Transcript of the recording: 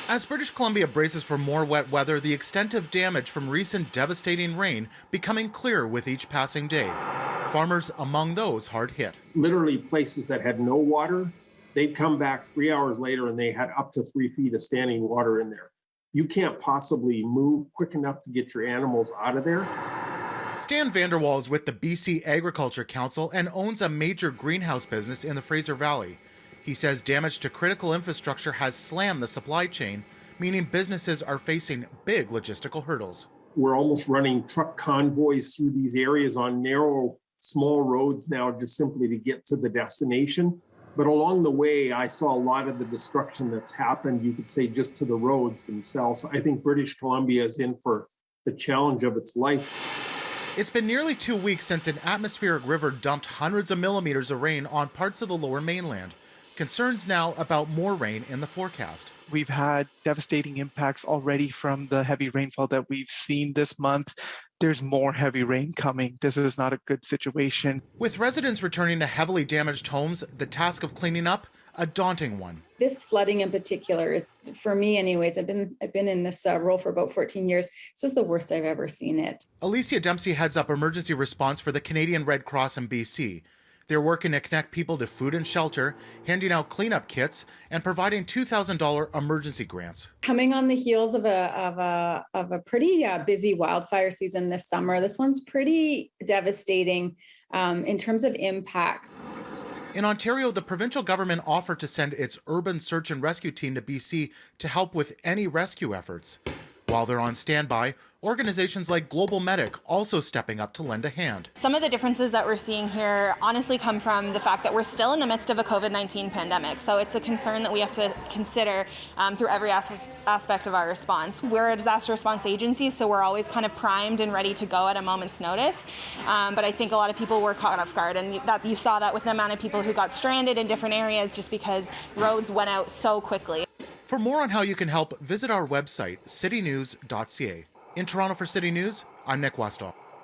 As British Columbia braces for more wet weather, the extent of damage from recent devastating rain becoming clearer with each passing day. Farmers among those hard hit. Literally places that had no water, they'd come back 3 hours later and they had up to 3 feet of standing water in there. You can't possibly move quick enough to get your animals out of there. Stan Vanderwall is with the BC Agriculture Council and owns a major greenhouse business in the Fraser Valley. He says damage to critical infrastructure has slammed the supply chain, meaning businesses are facing big logistical hurdles. We're almost running truck convoys through these areas on narrow, small roads now just simply to get to the destination. But along the way, I saw a lot of the destruction that's happened, you could say, just to the roads themselves. I think British Columbia is in for the challenge of its life. It's been nearly 2 weeks since an atmospheric river dumped hundreds of millimeters of rain on parts of the lower mainland. Concerns now about more rain in the forecast. We've had devastating impacts already from the heavy rainfall that we've seen this month. There's more heavy rain coming. This is not a good situation. With residents returning to heavily damaged homes, the task of cleaning up a daunting one. This flooding in particular is, for me anyways, I've been in this role for about 14 years. This is the worst I've ever seen it. Alicia Dempsey heads up emergency response for the Canadian Red Cross in BC. They're working to connect people to food and shelter, handing out cleanup kits, and providing $2,000 emergency grants. Coming on the heels of a pretty busy wildfire season this summer, this one's pretty devastating in terms of impacts. In Ontario, the provincial government offered to send its urban search and rescue team to BC to help with any rescue efforts. While they're on standby, organizations like Global Medic also stepping up to lend a hand. Some of the differences that we're seeing here honestly come from the fact that we're still in the midst of a COVID-19 pandemic. So it's a concern that we have to consider through every aspect of our response. We're a disaster response agency, so we're always kind of primed and ready to go at a moment's notice. But I think a lot of people were caught off guard, and that you saw that with the amount of people who got stranded in different areas just because roads went out so quickly. For more on how you can help, visit our website, citynews.ca. In Toronto for City News, I'm Nick Westoll.